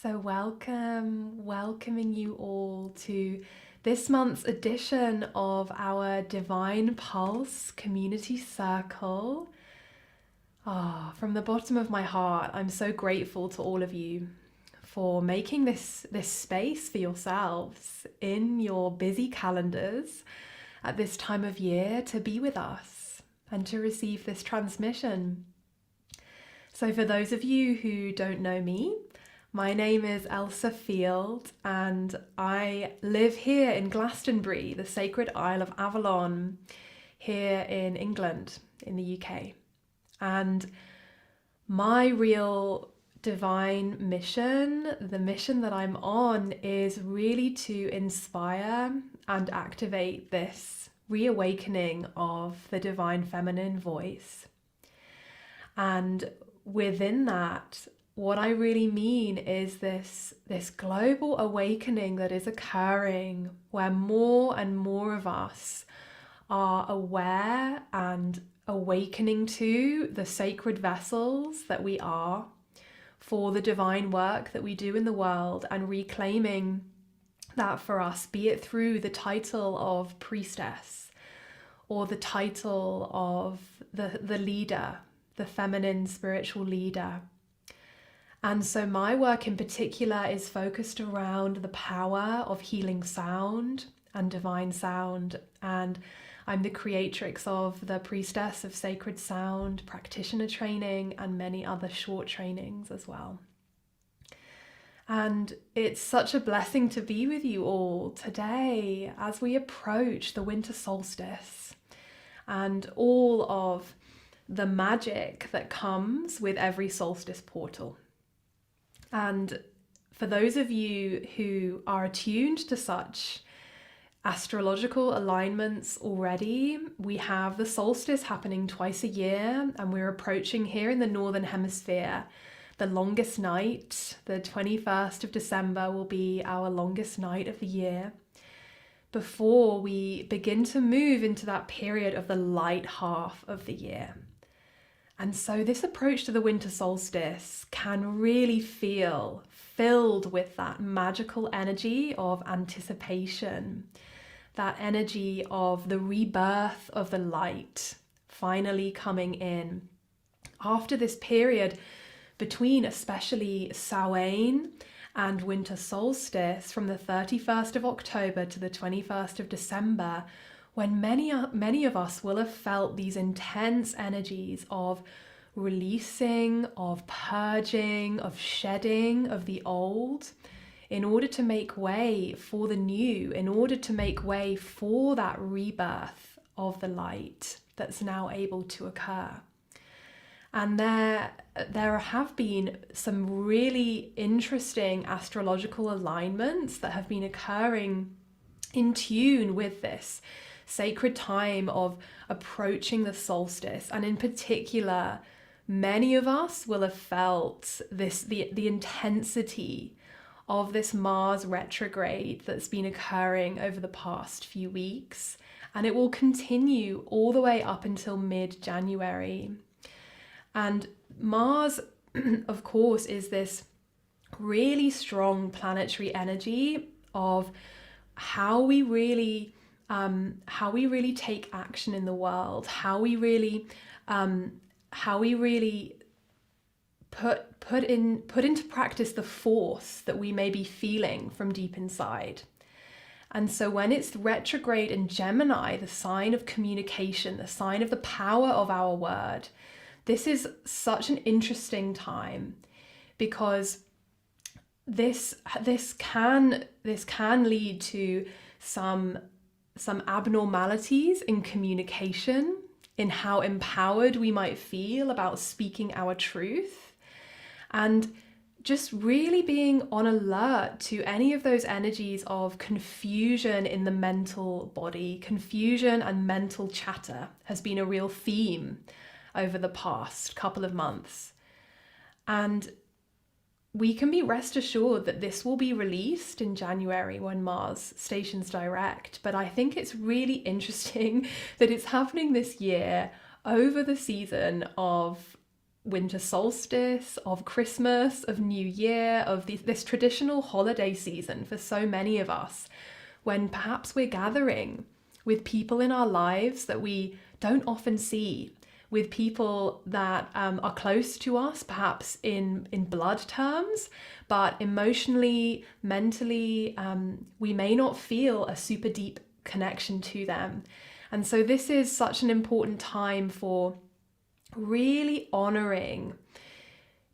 So welcoming you all to this month's edition of our Divine Pulse Community Circle. From the bottom of my heart, I'm so grateful to all of you for making this space for yourselves in your busy calendars at this time of year to be with us and to receive this transmission. So for those of you who don't know me, my name is Elsa Field and I live here in Glastonbury, the sacred Isle of Avalon, here in England, in the UK. And my real divine mission, the mission that I'm on, is really to inspire and activate this reawakening of the divine feminine voice. And within that, what I really mean is this global awakening that is occurring where more and more of us are aware and awakening to the sacred vessels that we are for the divine work that we do in the world, and reclaiming that for us, be it through the title of Priestess or the title of the leader, the feminine spiritual leader. And so my work in particular is focused around the power of healing sound and divine sound. And I'm the creatrix of the Priestess of Sacred Sound, Practitioner training, and many other short trainings as well. And it's such a blessing to be with you all today as we approach the winter solstice and all of the magic that comes with every solstice portal. And for those of you who are attuned to such astrological alignments already, we have the solstice happening twice a year, and we're approaching here in the Northern Hemisphere the longest night. The 21st of December will be our longest night of the year before we begin to move into that period of the light half of the year. And so this approach to the winter solstice can really feel filled with that magical energy of anticipation, that energy of the rebirth of the light finally coming in. After this period between especially Samhain and winter solstice from the 31st of October to the 21st of December, when many of us will have felt these intense energies of releasing, of purging, of shedding of the old in order to make way for the new, in order to make way for that rebirth of the light that's now able to occur. And there have been some really interesting astrological alignments that have been occurring in tune with this sacred time of approaching the solstice. And in particular, many of us will have felt the intensity of this Mars retrograde that's been occurring over the past few weeks, and it will continue all the way up until mid-January. And Mars, of course, is this really strong planetary energy of how we really take action in the world, how we really put into practice the force that we may be feeling from deep inside. And so when it's retrograde in Gemini, the sign of communication, the sign of the power of our word, this is such an interesting time, because this can lead to some abnormalities in communication, in how empowered we might feel about speaking our truth, and just really being on alert to any of those energies of confusion in the mental body. Confusion and mental chatter has been a real theme over the past couple of months. And we can be rest assured that this will be released in January when Mars stations direct. But I think it's really interesting that it's happening this year over the season of winter solstice, of Christmas, of New Year, of this traditional holiday season for so many of us, when perhaps we're gathering with people in our lives that we don't often see, with people that are close to us, perhaps in blood terms, but emotionally, mentally, we may not feel a super deep connection to them. And so this is such an important time for really honoring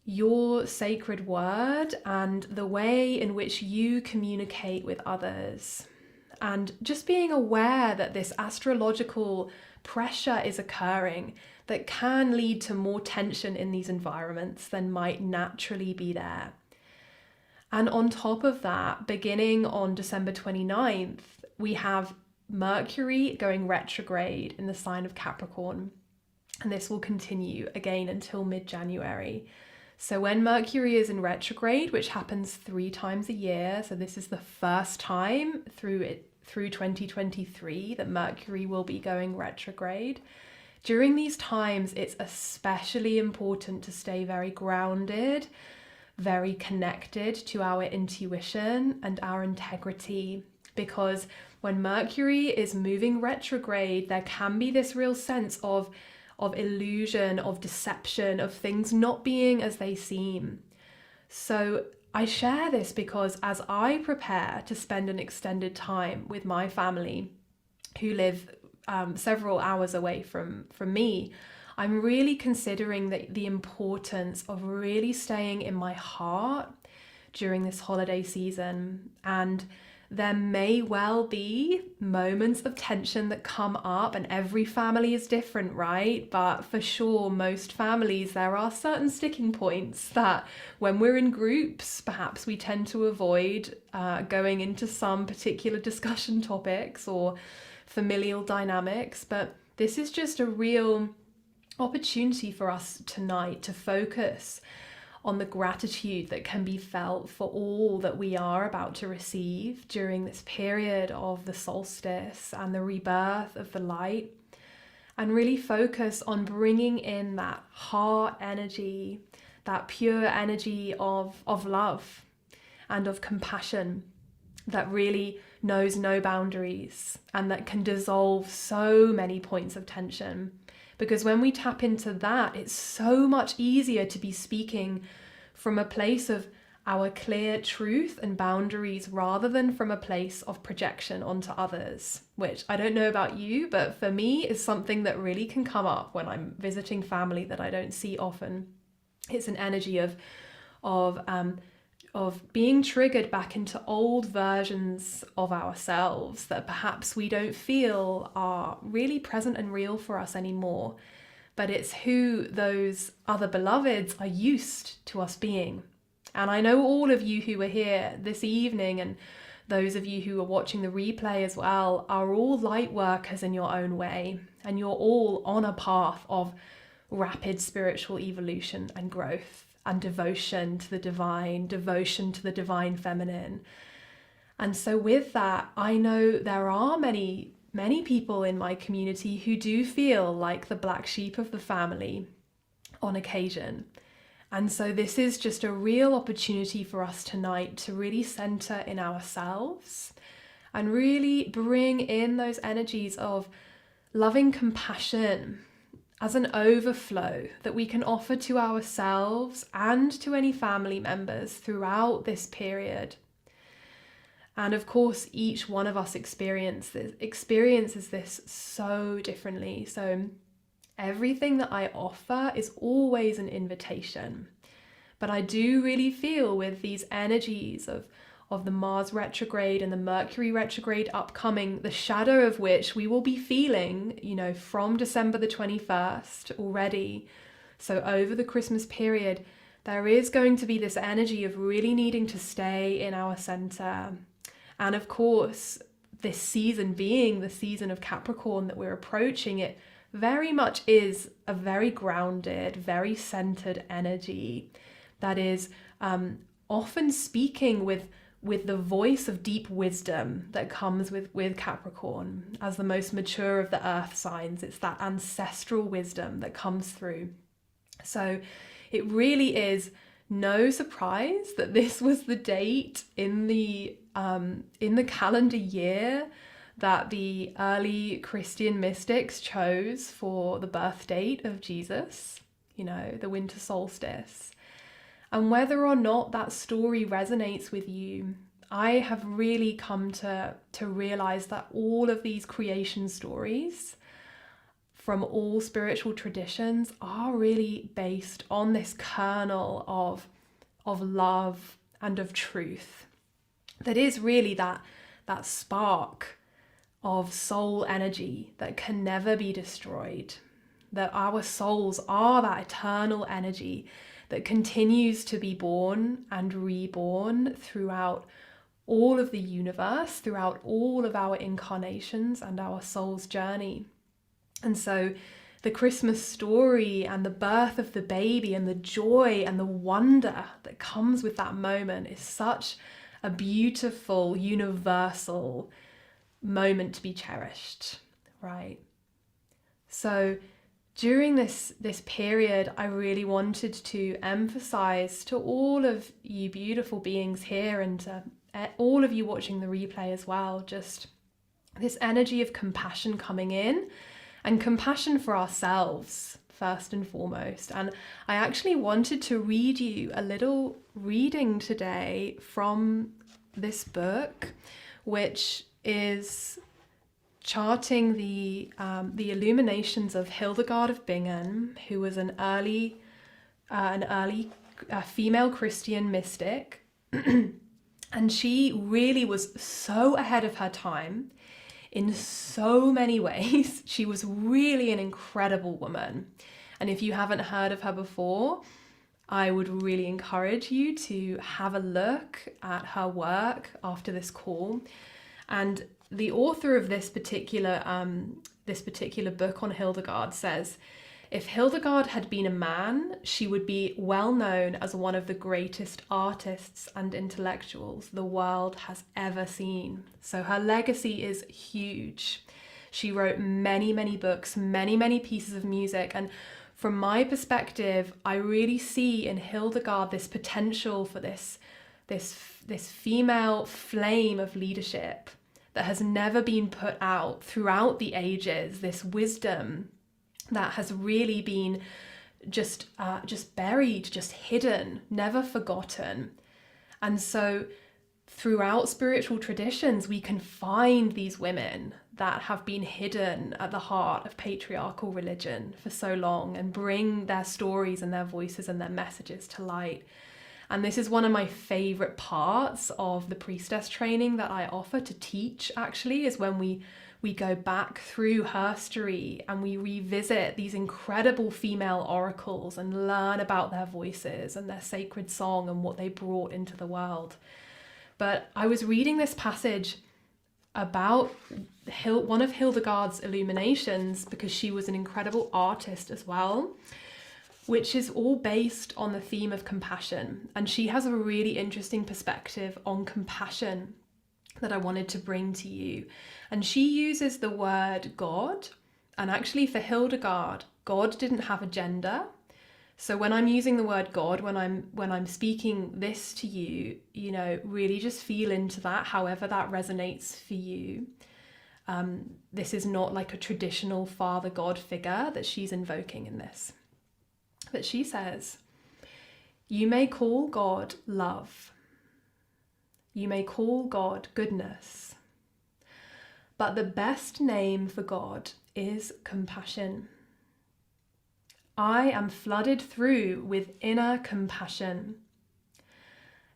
your sacred word and the way in which you communicate with others. And just being aware that this astrological pressure is occurring that can lead to more tension in these environments than might naturally be there. And on top of that, beginning on December 29th, we have Mercury going retrograde in the sign of Capricorn. And this will continue again until mid-January. So when Mercury is in retrograde, which happens 3 times a year, so this is the first time through 2023 that Mercury will be going retrograde. During these times, it's especially important to stay very grounded, very connected to our intuition and our integrity, because when Mercury is moving retrograde, there can be this real sense of illusion, of deception, of things not being as they seem. So I share this because as I prepare to spend an extended time with my family who live several hours away from me, I'm really considering the importance of really staying in my heart during this holiday season. And there may well be moments of tension that come up, and every family is different, right? But for sure, most families, there are certain sticking points that when we're in groups, perhaps we tend to avoid going into some particular discussion topics or familial dynamics. But this is just a real opportunity for us tonight to focus on the gratitude that can be felt for all that we are about to receive during this period of the solstice and the rebirth of the light, and really focus on bringing in that heart energy, that pure energy of love and of compassion that really knows no boundaries and that can dissolve so many points of tension. Because when we tap into that, it's so much easier to be speaking from a place of our clear truth and boundaries rather than from a place of projection onto others, which I don't know about you, but for me is something that really can come up when I'm visiting family that I don't see often. It's an energy of being triggered back into old versions of ourselves that perhaps we don't feel are really present and real for us anymore. But it's who those other beloveds are used to us being. And I know all of you who are here this evening, and those of you who are watching the replay as well, are all light workers in your own way. And you're all on a path of rapid spiritual evolution and growth, and devotion to the divine feminine. And so with that, I know there are many people in my community who do feel like the black sheep of the family on occasion. And so this is just a real opportunity for us tonight to really center in ourselves and really bring in those energies of loving compassion as an overflow that we can offer to ourselves and to any family members throughout this period. And of course, each one of us experiences this so differently. So everything that I offer is always an invitation. But I do really feel with these energies of the Mars retrograde and the Mercury retrograde upcoming, the shadow of which we will be feeling, from December the 21st already. So over the Christmas period, there is going to be this energy of really needing to stay in our center. And of course, this season being the season of Capricorn that we're approaching, it very much is a very grounded, very centered energy that is often speaking with the voice of deep wisdom that comes with Capricorn. As the most mature of the earth signs, it's that ancestral wisdom that comes through. So it really is no surprise that this was the date in the calendar year that the early Christian mystics chose for the birth date of Jesus, the winter solstice. And whether or not that story resonates with you, I have really come to realize that all of these creation stories from all spiritual traditions are really based on this kernel of love and of truth. That is really that spark of soul energy that can never be destroyed. That our souls are that eternal energy that continues to be born and reborn throughout all of the universe, throughout all of our incarnations and our soul's journey. And so the Christmas story and the birth of the baby and the joy and the wonder that comes with that moment is such a beautiful, universal moment to be cherished, right? So during this period, I really wanted to emphasize to all of you beautiful beings here and to all of you watching the replay as well, just this energy of compassion coming in, and compassion for ourselves first and foremost. And I actually wanted to read you a little reading today from this book, which is charting the illuminations of Hildegard of Bingen, who was an early female Christian mystic. And she really was so ahead of her time in so many ways. She was really an incredible woman. And if you haven't heard of her before, I would really encourage you to have a look at her work after this call. And the author of this particular book on Hildegard says, if Hildegard had been a man, she would be well known as one of the greatest artists and intellectuals the world has ever seen. So her legacy is huge. She wrote many, many books, many, many pieces of music. And from my perspective, I really see in Hildegard this potential for this female flame of leadership that has never been put out throughout the ages, this wisdom that has really been just buried, just hidden, never forgotten. And so throughout spiritual traditions, we can find these women that have been hidden at the heart of patriarchal religion for so long and bring their stories and their voices and their messages to light. And this is one of my favorite parts of the Priestess training that I offer to teach, actually, is when we go back through history and we revisit these incredible female oracles and learn about their voices and their sacred song and what they brought into the world. But I was reading this passage about one of Hildegard's illuminations, because she was an incredible artist as well, which is all based on the theme of compassion. And she has a really interesting perspective on compassion that I wanted to bring to you. And she uses the word God. And actually for Hildegard, God didn't have a gender. So when I'm using the word God, when I'm speaking this to you, really just feel into that, however that resonates for you. This is not like a traditional father God figure that she's invoking in this. But she says, you may call God love. You may call God goodness. But the best name for God is compassion. I am flooded through with inner compassion.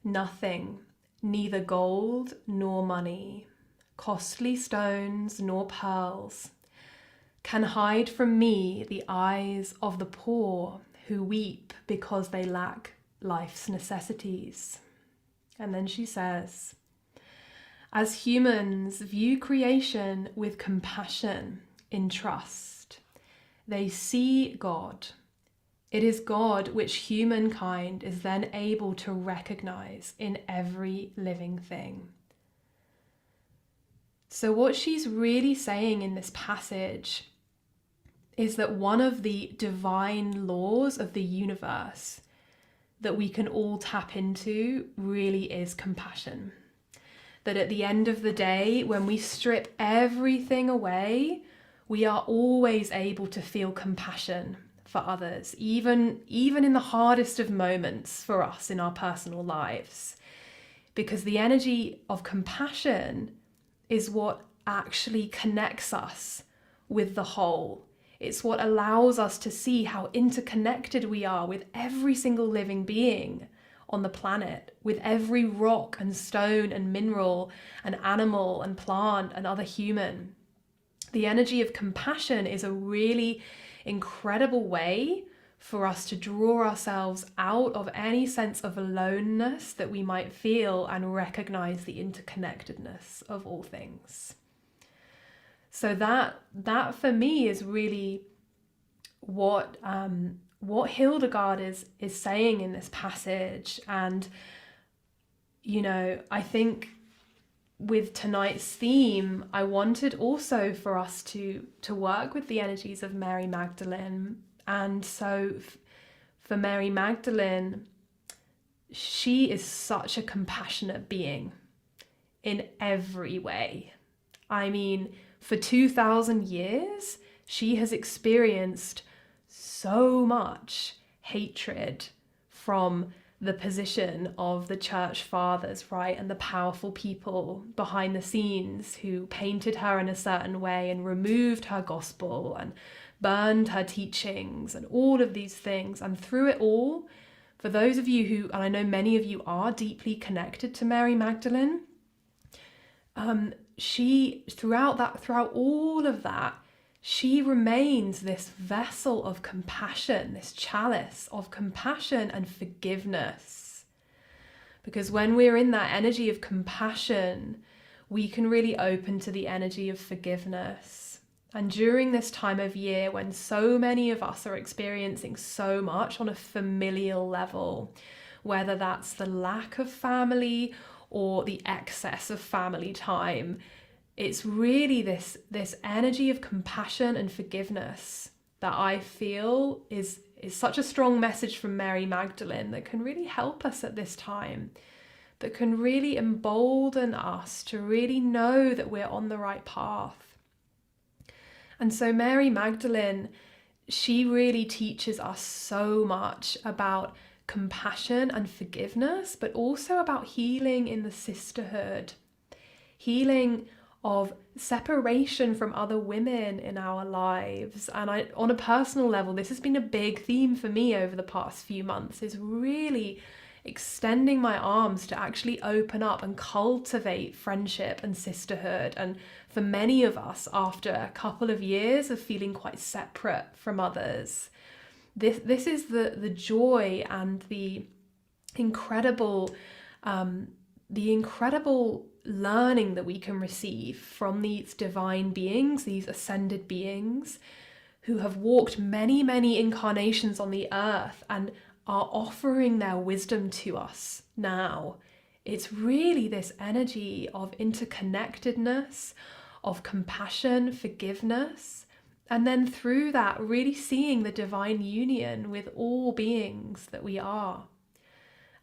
Nothing, neither gold nor money, costly stones nor pearls, can hide from me the eyes of the poor who weep because they lack life's necessities. And then she says, as humans view creation with compassion in trust, they see God. It is God which humankind is then able to recognize in every living thing. So what she's really saying in this passage is that one of the divine laws of the universe that we can all tap into really is compassion. That at the end of the day, when we strip everything away, we are always able to feel compassion for others, even in the hardest of moments for us in our personal lives. Because the energy of compassion is what actually connects us with the whole. It's what allows us to see how interconnected we are with every single living being on the planet, with every rock and stone and mineral and animal and plant and other human. The energy of compassion is a really incredible way for us to draw ourselves out of any sense of aloneness that we might feel and recognize the interconnectedness of all things. So that for me is really what Hildegard is saying in this passage. And I think with tonight's theme, I wanted also for us to work with the energies of Mary Magdalene. And so for Mary Magdalene, she is such a compassionate being in every way. I mean, for 2,000 years, she has experienced so much hatred from the position of the church fathers, right? And the powerful people behind the scenes who painted her in a certain way and removed her gospel and burned her teachings and all of these things. And through it all, for those of you who, and I know many of you are deeply connected to Mary Magdalene, she, throughout all of that, she remains this vessel of compassion, this chalice of compassion and forgiveness. Because when we're in that energy of compassion, we can really open to the energy of forgiveness. And during this time of year, when so many of us are experiencing so much on a familial level, whether that's the lack of family or the excess of family time, it's really this energy of compassion and forgiveness that I feel is such a strong message from Mary Magdalene that can really help us at this time, that can really embolden us to really know that we're on the right path. And so Mary Magdalene, she really teaches us so much about compassion and forgiveness, but also about healing in the sisterhood, healing of separation from other women in our lives. And on a personal level, this has been a big theme for me over the past few months, is really extending my arms to actually open up and cultivate friendship and sisterhood. And for many of us, after a couple of years of feeling quite separate from others, this is the joy and the incredible learning that we can receive from these divine beings, these ascended beings who have walked many, many incarnations on the earth and are offering their wisdom to us now. It's really this energy of interconnectedness, of compassion, forgiveness, and then through that really seeing the divine union with all beings that we are.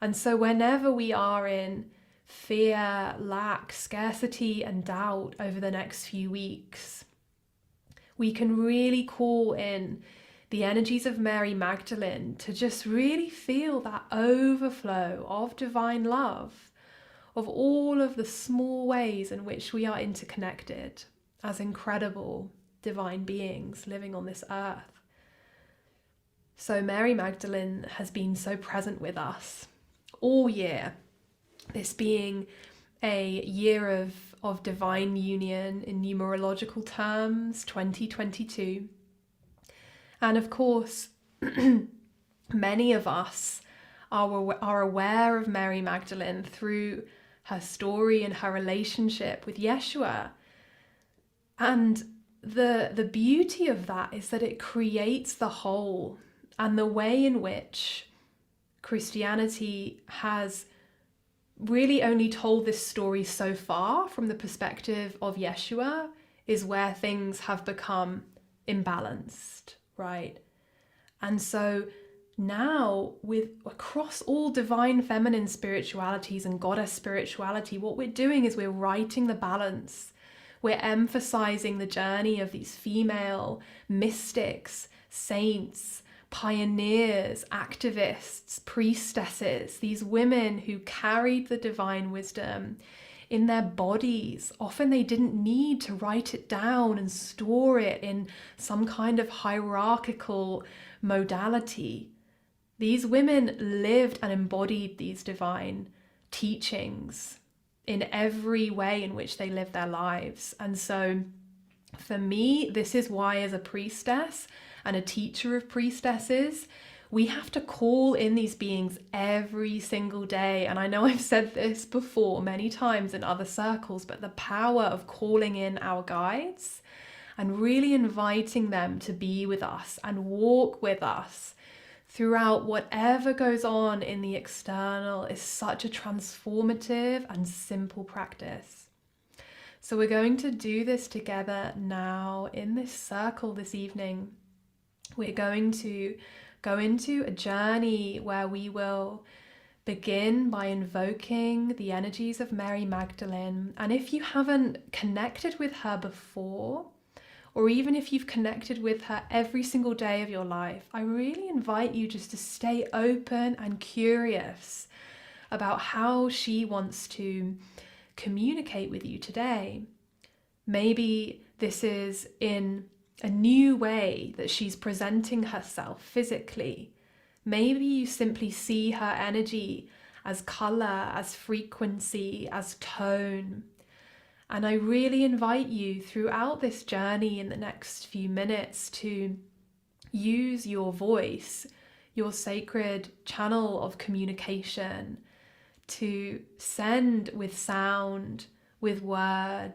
And so whenever we are in fear, lack, scarcity, and doubt over the next few weeks, we can really call in the energies of Mary Magdalene to just really feel that overflow of divine love, of all of the small ways in which we are interconnected as incredible divine beings living on this earth. So Mary Magdalene has been so present with us all year, this being a year of divine union in numerological terms, 2022. And of course, many of us are aware of Mary Magdalene through her story and her relationship with Yeshua. And the beauty of that is that it creates the whole, and the way in which Christianity has really only told this story so far from the perspective of Yeshua is where things have become imbalanced, right? And so now, with across all divine feminine spiritualities and goddess spirituality, what we're doing is we're righting the balance. We're emphasizing the journey of these female mystics, saints, pioneers, activists, priestesses, these women who carried the divine wisdom in their bodies. Often they didn't need to write it down and store it in some kind of hierarchical modality. These women lived and embodied these divine teachings in every way in which they lived their lives. And so for me, this is why, as a priestess and a teacher of priestesses, we have to call in these beings every single day. And I know I've said this before many times in other circles, but the power of calling in our guides and really inviting them to be with us and walk with us throughout whatever goes on in the external is such a transformative and simple practice. So we're going to do this together now in this circle this evening. We're going to go into a journey where we will begin by invoking the energies of Mary Magdalene. And if you haven't connected with her before, or even if you've connected with her every single day of your life, I really invite you just to stay open and curious about how she wants to communicate with you today. Maybe this is in a new way that she's presenting herself physically. Maybe you simply see her energy as color, as frequency, as tone. And I really invite you throughout this journey in the next few minutes to use your voice, your sacred channel of communication, to send with sound, with word,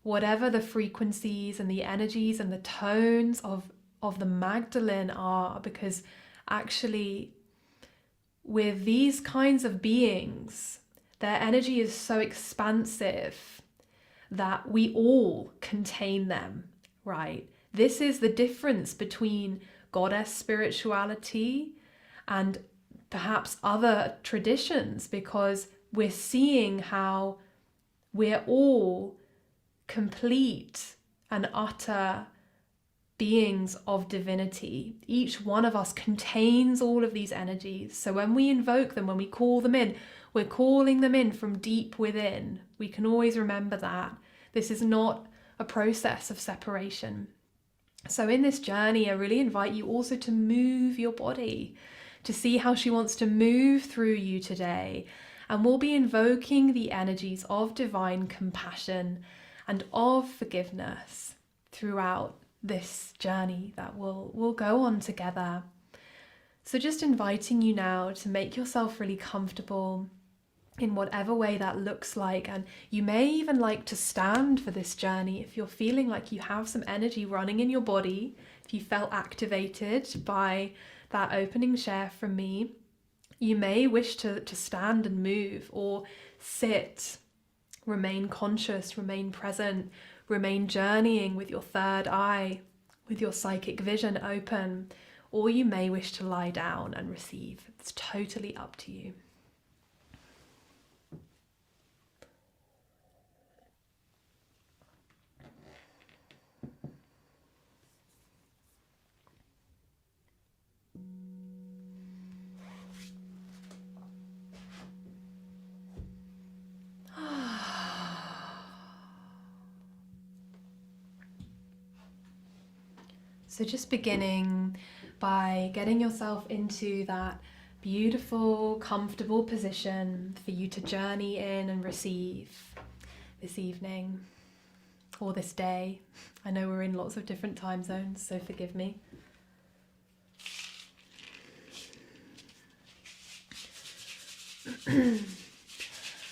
whatever the frequencies and the energies and the tones of the Magdalene are, because actually with these kinds of beings, their energy is so expansive that we all contain them, right? This is the difference between goddess spirituality and perhaps other traditions, because we're seeing how we're all complete and utter beings of divinity. Each one of us contains all of these energies. So when we invoke them, when we call them in, we're calling them in from deep within. We can always remember that. This is not a process of separation. So in this journey, I really invite you also to move your body, to see how she wants to move through you today. And we'll be invoking the energies of divine compassion and of forgiveness throughout this journey that we'll go on together. So just inviting you now to make yourself really comfortable in whatever way that looks like. And you may even like to stand for this journey if you're feeling like you have some energy running in your body, if you felt activated by that opening share from me. You may wish to stand and move, or sit, remain conscious, remain present, remain journeying with your third eye, with your psychic vision open, or you may wish to lie down and receive. It's totally up to you. So just beginning by getting yourself into that beautiful, comfortable position for you to journey in and receive this evening or this day. I know we're in lots of different time zones, so forgive me.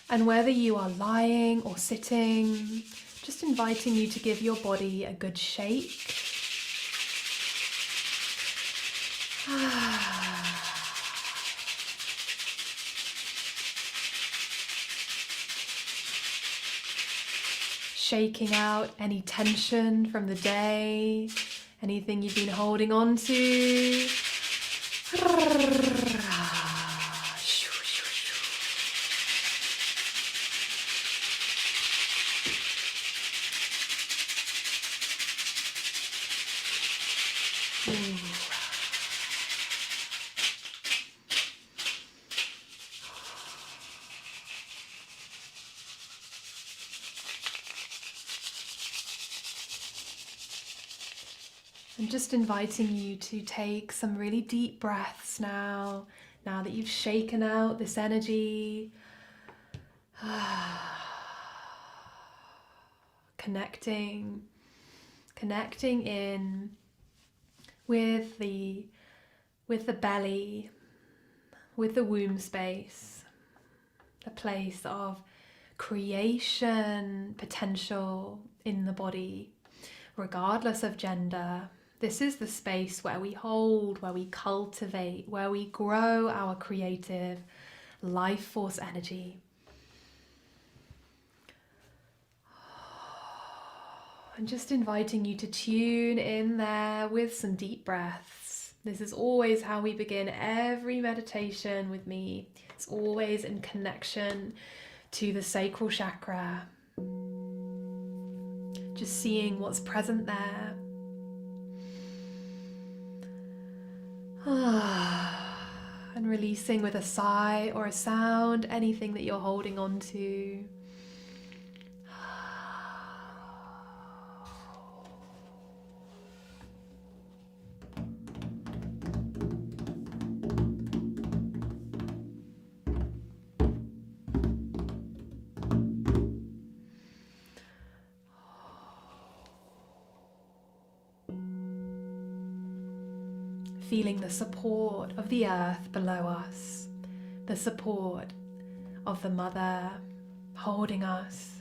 And whether you are lying or sitting, just inviting you to give your body a good shake. Shaking out any tension from the day, Anything you've been holding on to. I'm just inviting you to take some really deep breaths now that you've shaken out this energy. Connecting in with the belly, with the womb space, the place of creation potential in the body, regardless of gender. This is the space where we hold, where we cultivate, where we grow our creative life force energy. And just inviting you to tune in there with some deep breaths. This is always how we begin every meditation with me. It's always in connection to the sacral chakra. Just seeing what's present there. And releasing with a sigh or a sound anything that you're holding on to. Feeling the support of the earth below us, the support of the mother holding us.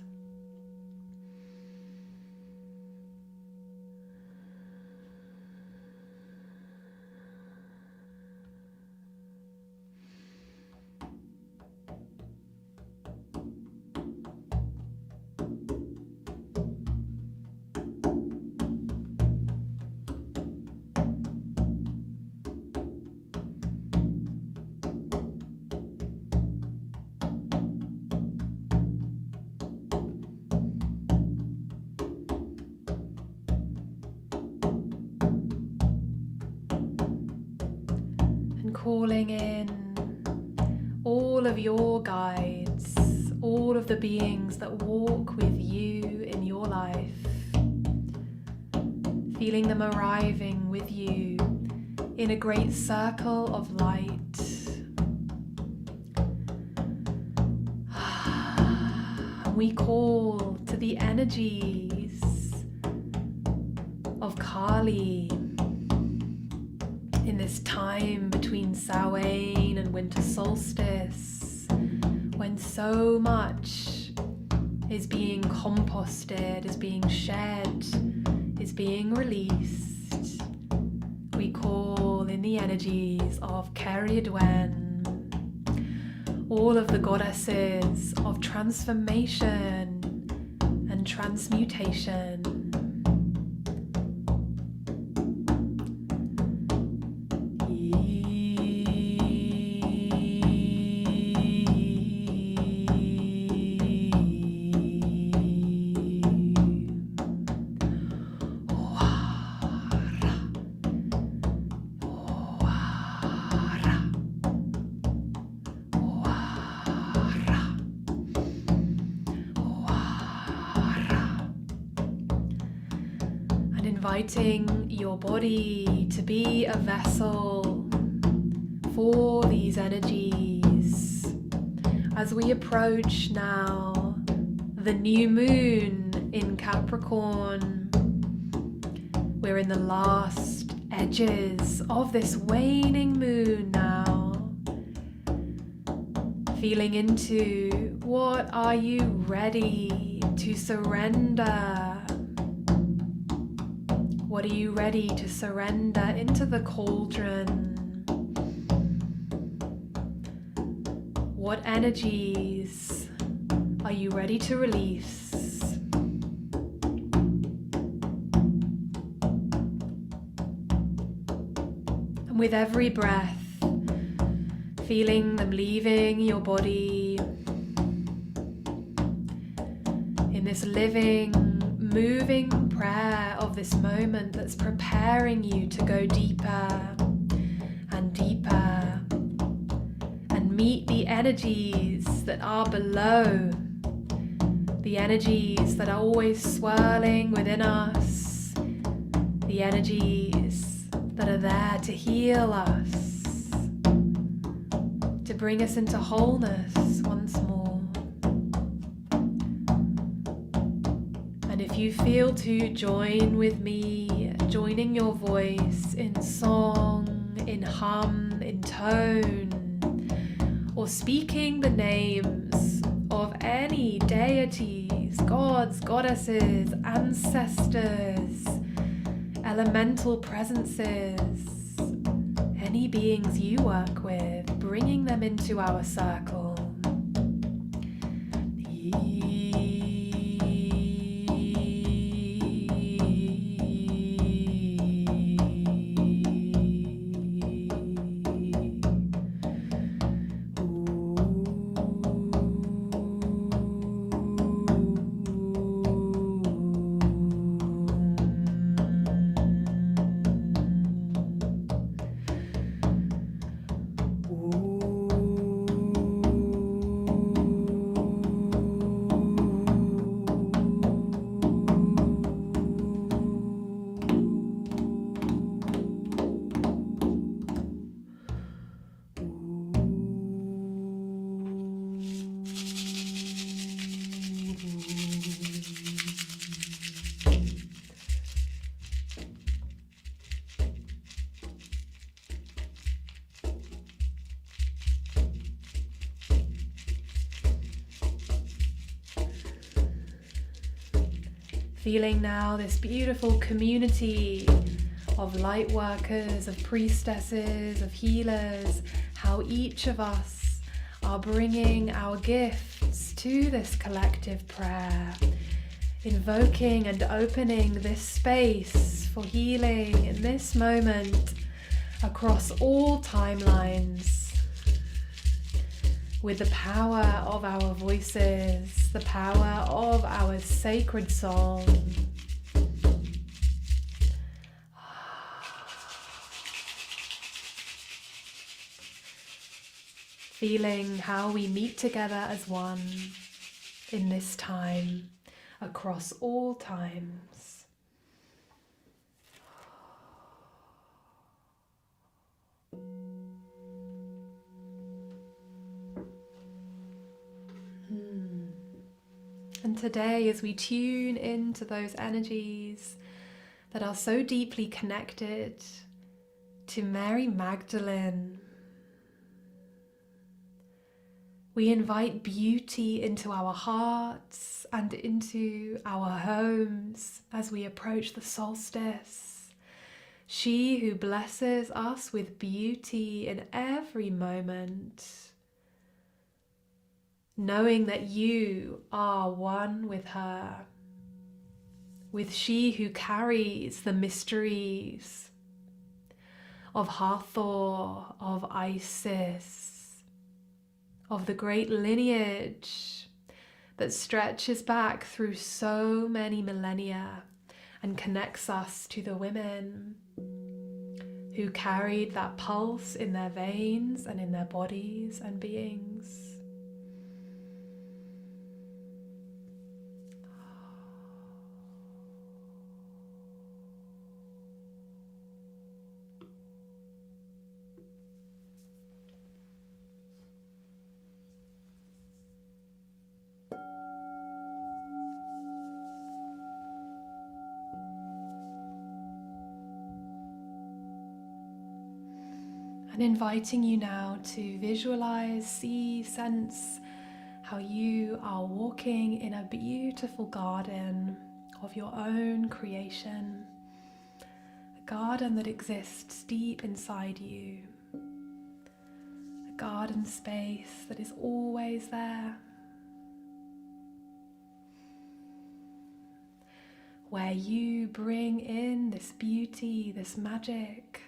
Calling in all of your guides, all of the beings that walk with you in your life, feeling them arriving with you in a great circle of light. We call to the energies of Kali in this time between Samhain and winter solstice, when so much is being composted, is being shed, is being released. We call in the energies of Keridwen, all of the goddesses of transformation and transmutation. Inviting your body to be a vessel for these energies. As we approach now the new moon in Capricorn, we're in the last edges of this waning moon now. Feeling into what are you ready to surrender? What are you ready to surrender into the cauldron? What energies are you ready to release? With every breath, feeling them leaving your body in this living, moving prayer of this moment that's preparing you to go deeper and deeper and meet the energies that are below, the energies that are always swirling within us, the energies that are there to heal us, to bring us into wholeness once more. And if you feel to join with me, joining your voice in song, in hum, in tone, or speaking the names of any deities, gods, goddesses, ancestors, elemental presences, any beings you work with, bringing them into our circle. Feeling now this beautiful community of light workers, of priestesses, of healers, how each of us are bringing our gifts to this collective prayer, invoking and opening this space for healing in this moment across all timelines, with the power of our voices, the power of our sacred song. Feeling how we meet together as one in this time, across all times. And today, as we tune into those energies that are so deeply connected to Mary Magdalene, we invite beauty into our hearts and into our homes as we approach the solstice. She who blesses us with beauty in every moment, knowing that you are one with her, with she who carries the mysteries of Hathor, of Isis, of the great lineage that stretches back through so many millennia and connects us to the women who carried that pulse in their veins and in their bodies and beings. And inviting you now to visualize, see, sense how you are walking in a beautiful garden of your own creation, a garden that exists deep inside you, a garden space that is always there, where you bring in this beauty, this magic,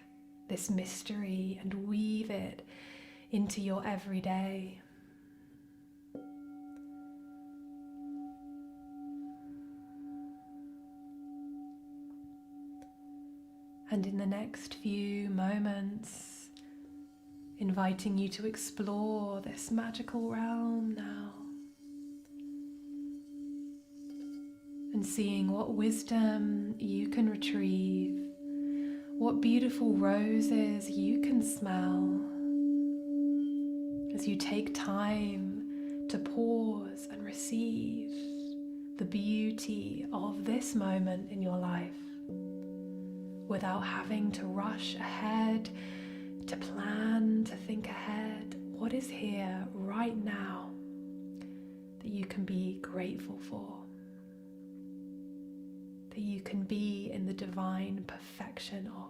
this mystery and weave it into your everyday. And in the next few moments, inviting you to explore this magical realm now, and seeing what wisdom you can retrieve, what beautiful roses you can smell as you take time to pause and receive the beauty of this moment in your life, without having to rush ahead, to plan, to think ahead. What is here right now that you can be grateful for? That you can be in the divine perfection of.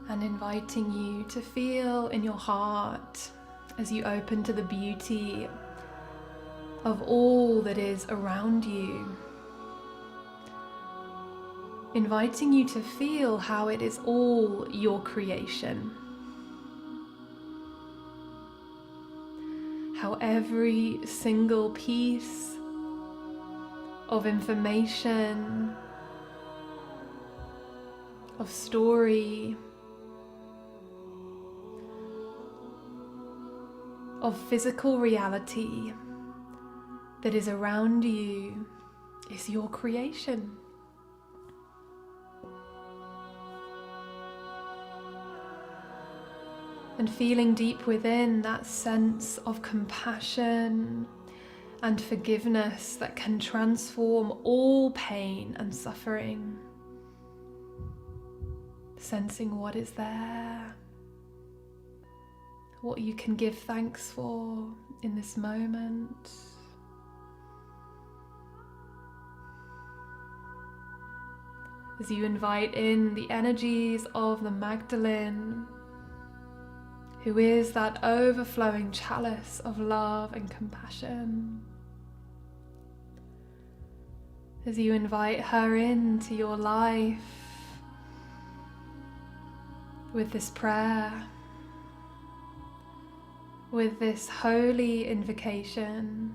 And inviting you to feel in your heart as you open to the beauty of all that is around you. Inviting you to feel how it is all your creation. How every single piece of information, of story, of physical reality that is around you is your creation. And feeling deep within that sense of compassion and forgiveness that can transform all pain and suffering. Sensing what is there, what you can give thanks for in this moment. As you invite in the energies of the Magdalene, who is that overflowing chalice of love and compassion. As you invite her into your life with this prayer, with this holy invocation,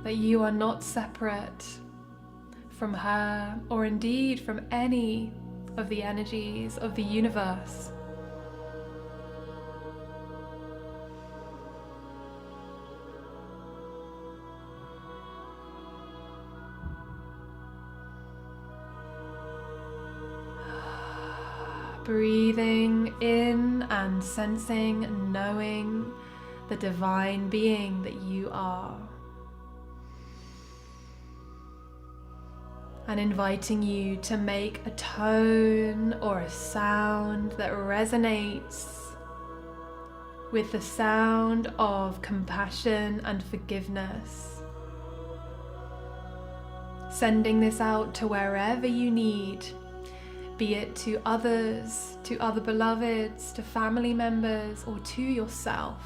that you are not separate from her, or indeed from any of the energies of the universe. Breathing in and sensing and knowing the divine being that you are. And inviting you to make a tone or a sound that resonates with the sound of compassion and forgiveness. Sending this out to wherever you need, be it to others, to other beloveds, to family members, or to yourself.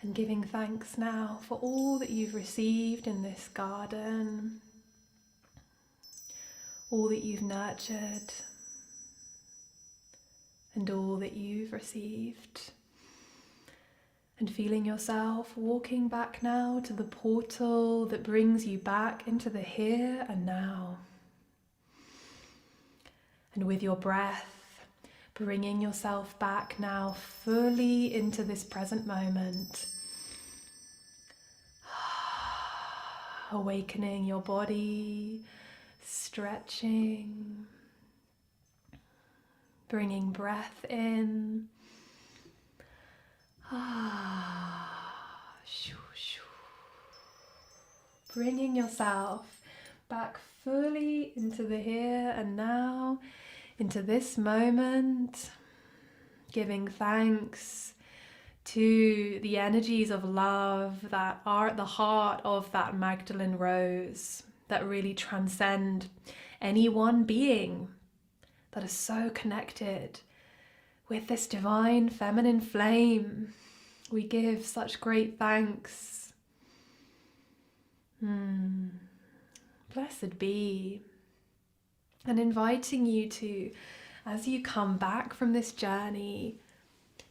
And giving thanks now for all that you've received in this garden, all that you've nurtured, and all that you've received. And feeling yourself walking back now to the portal that brings you back into the here and now. And with your breath, bringing yourself back now fully into this present moment. Awakening your body, stretching, bringing breath in. Bringing yourself back fully into the here and now, into this moment, giving thanks to the energies of love that are at the heart of that Magdalene rose, that really transcend any one being, that are so connected with this divine feminine flame. We give such great thanks. Blessed be. And inviting you to, as you come back from this journey,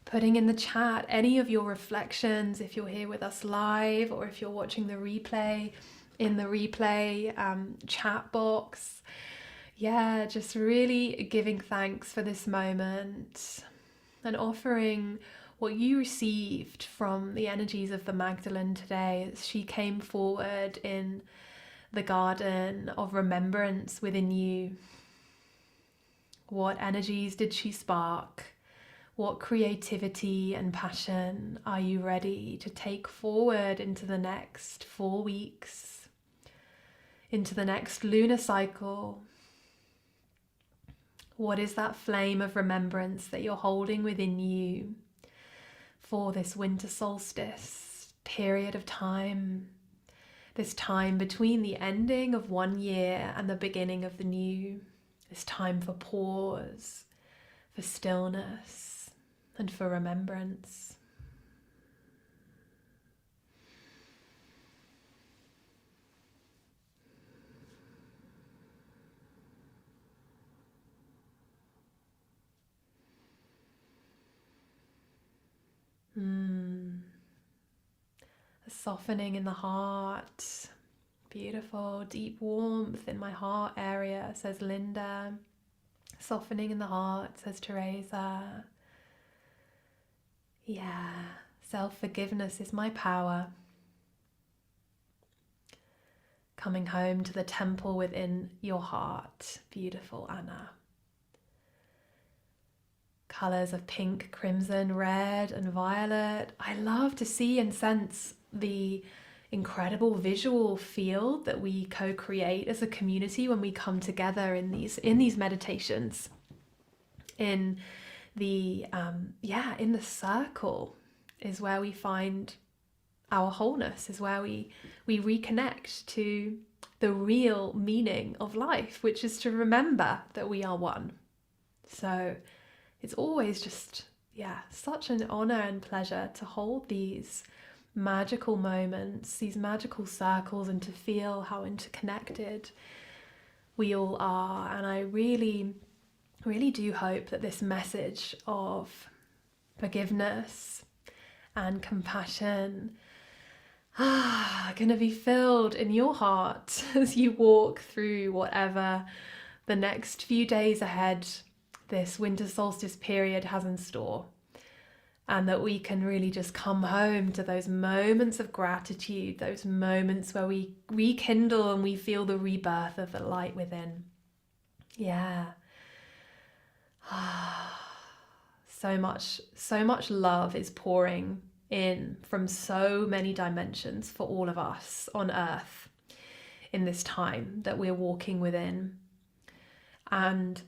putting in the chat any of your reflections, if you're here with us live or if you're watching the replay, in the replay chat box. Yeah, just really giving thanks for this moment and offering what you received from the energies of the Magdalene today as she came forward in the garden of remembrance within you. What energies did she spark? What creativity and passion are you ready to take forward into the next 4 weeks, into the next lunar cycle? What is that flame of remembrance that you're holding within you for this winter solstice period of time? This time between the ending of one year and the beginning of the new. This time for pause, for stillness, and for remembrance. A softening in the heart. Beautiful, deep warmth in my heart area, says Linda. Softening in the heart, says Teresa. Yeah, self-forgiveness is my power. Coming home to the temple within your heart. Beautiful, Anna. Colours of pink, crimson, red and violet. I love to see and sense the incredible visual field that we co-create as a community when we come together in these meditations. In the in the circle is where we find our wholeness, is where we reconnect to the real meaning of life, which is to remember that we are one. So it's always just, such an honor and pleasure to hold these magical moments, these magical circles, and to feel how interconnected we all are. And I really, really do hope that this message of forgiveness and compassion are going to be filled in your heart as you walk through whatever the next few days ahead this winter solstice period has in store. And that we can really just come home to those moments of gratitude, those moments where we rekindle and we feel the rebirth of the light within. Yeah. So much love is pouring in from so many dimensions for all of us on earth in this time that we're walking within. And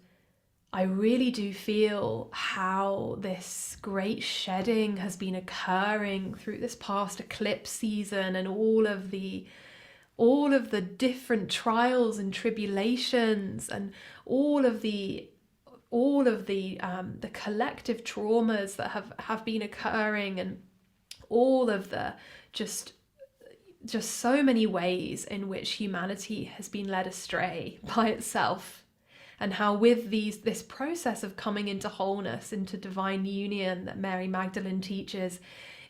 I really do feel how this great shedding has been occurring through this past eclipse season, and all of the different trials and tribulations, and all of the collective traumas that have been occurring, and all of the just so many ways in which humanity has been led astray by itself, and how with this process of coming into wholeness, into divine union that Mary Magdalene teaches,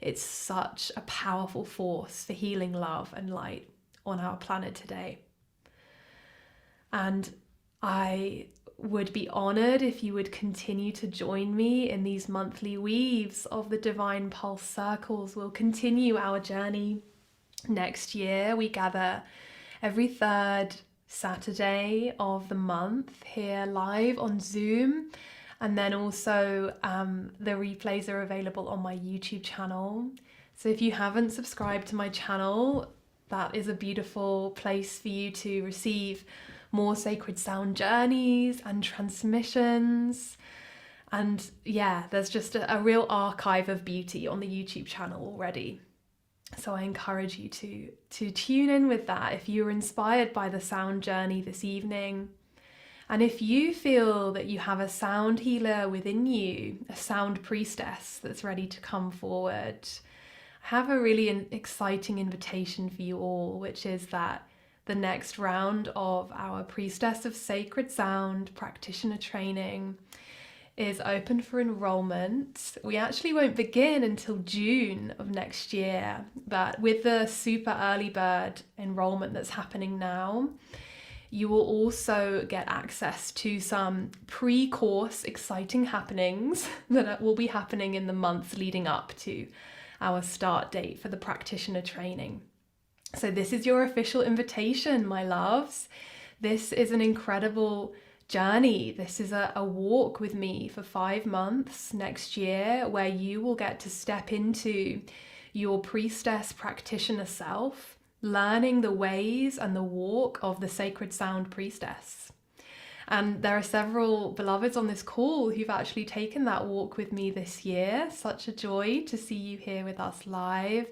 it's such a powerful force for healing love and light on our planet today. And I would be honored if you would continue to join me in these monthly weaves of the Divine Pulse Circles. We'll continue our journey next year. We gather every third Saturday of the month here live on Zoom, and then also the replays are available on my YouTube channel. So if you haven't subscribed to my channel, that is a beautiful place for you to receive more sacred sound journeys and transmissions. And yeah, there's just a real archive of beauty on the YouTube channel already. So I encourage you to tune in with that if you're inspired by the sound journey this evening. And if you feel that you have a sound healer within you, a sound priestess that's ready to come forward, I have a really exciting invitation for you all, which is that the next round of our Priestess of Sacred Sound Practitioner training is open for enrollment. We actually won't begin until June of next year, but with the super early bird enrollment that's happening now, you will also get access to some pre-course exciting happenings that will be happening in the months leading up to our start date for the practitioner training. So this is your official invitation, my loves. This is an incredible journey. This is a walk with me for 5 months next year, where you will get to step into your priestess practitioner self, learning the ways and the walk of the sacred sound priestess. And there are several beloveds on this call who've actually taken that walk with me this year. Such a joy to see you here with us live.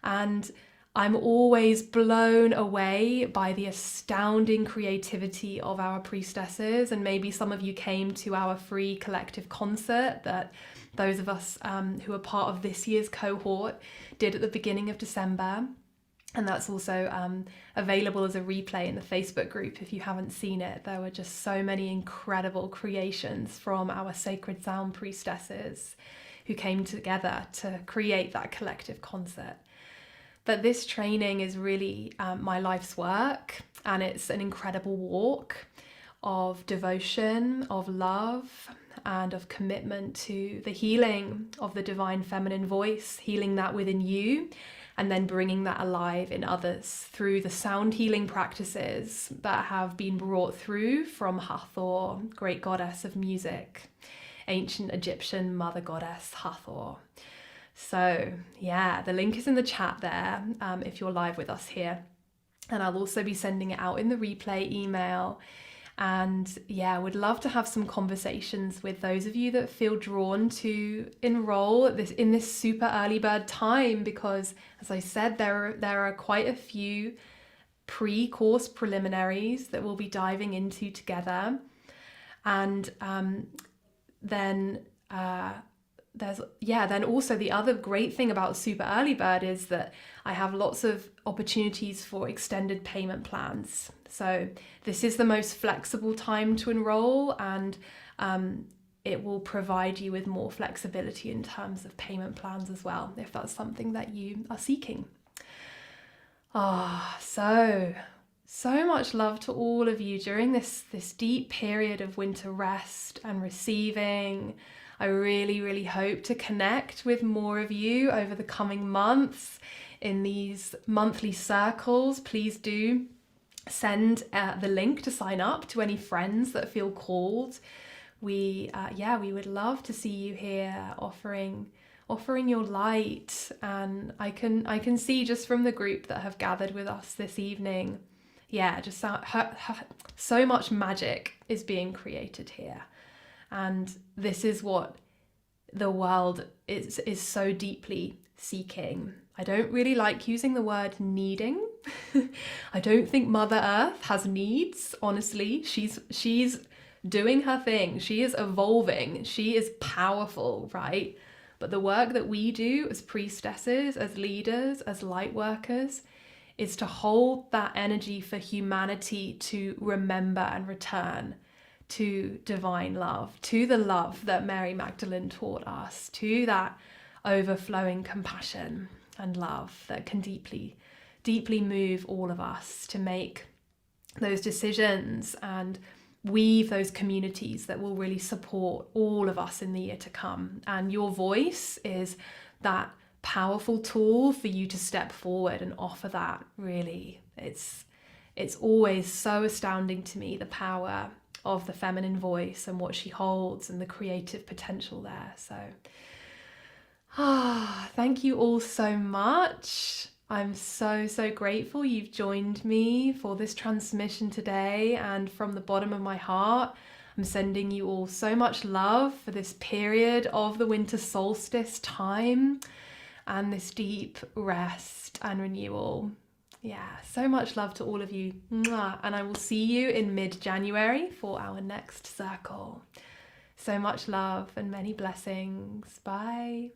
And I'm always blown away by the astounding creativity of our priestesses. And maybe some of you came to our free collective concert that those of us who are part of this year's cohort did at the beginning of December. And that's also available as a replay in the Facebook group if you haven't seen it. There were just so many incredible creations from our sacred sound priestesses who came together to create that collective concert. But this training is really my life's work, and it's an incredible walk of devotion, of love, and of commitment to the healing of the divine feminine voice, healing that within you, and then bringing that alive in others through the sound healing practices that have been brought through from Hathor, great goddess of music, ancient Egyptian mother goddess Hathor. So yeah, the link is in the chat there if you're live with us here. And I'll also be sending it out in the replay email. And yeah, would love to have some conversations with those of you that feel drawn to enroll in this super early bird time, because as I said, there are quite a few pre-course preliminaries that we'll be diving into together. And then also the other great thing about super early bird is that I have lots of opportunities for extended payment plans. So this is the most flexible time to enroll, and it will provide you with more flexibility in terms of payment plans as well, if that's something that you are seeking. So much love to all of you during this deep period of winter rest and receiving. I really, really hope to connect with more of you over the coming months in these monthly circles. Please do send the link to sign up to any friends that feel called. We would love to see you here offering your light. And I can see just from the group that have gathered with us this evening, just so much magic is being created here. And this is what the world is so deeply seeking. I don't really like using the word needing. I don't think Mother Earth has needs, honestly. She's doing her thing. She is evolving. She is powerful, right? But the work that we do as priestesses, as leaders, as light workers, is to hold that energy for humanity to remember and return to divine love, to the love that Mary Magdalene taught us, to that overflowing compassion and love that can deeply, deeply move all of us to make those decisions and weave those communities that will really support all of us in the year to come. And your voice is that powerful tool for you to step forward and offer that. Really, it's always so astounding to me, the power of the feminine voice and what she holds and the creative potential there. So thank you all so much. I'm so grateful you've joined me for this transmission today, and from the bottom of my heart I'm sending you all so much love for this period of the winter solstice time and this deep rest and renewal. Yeah, so much love to all of you. Mwah. And I will see you in mid-January for our next circle. So much love and many blessings. Bye.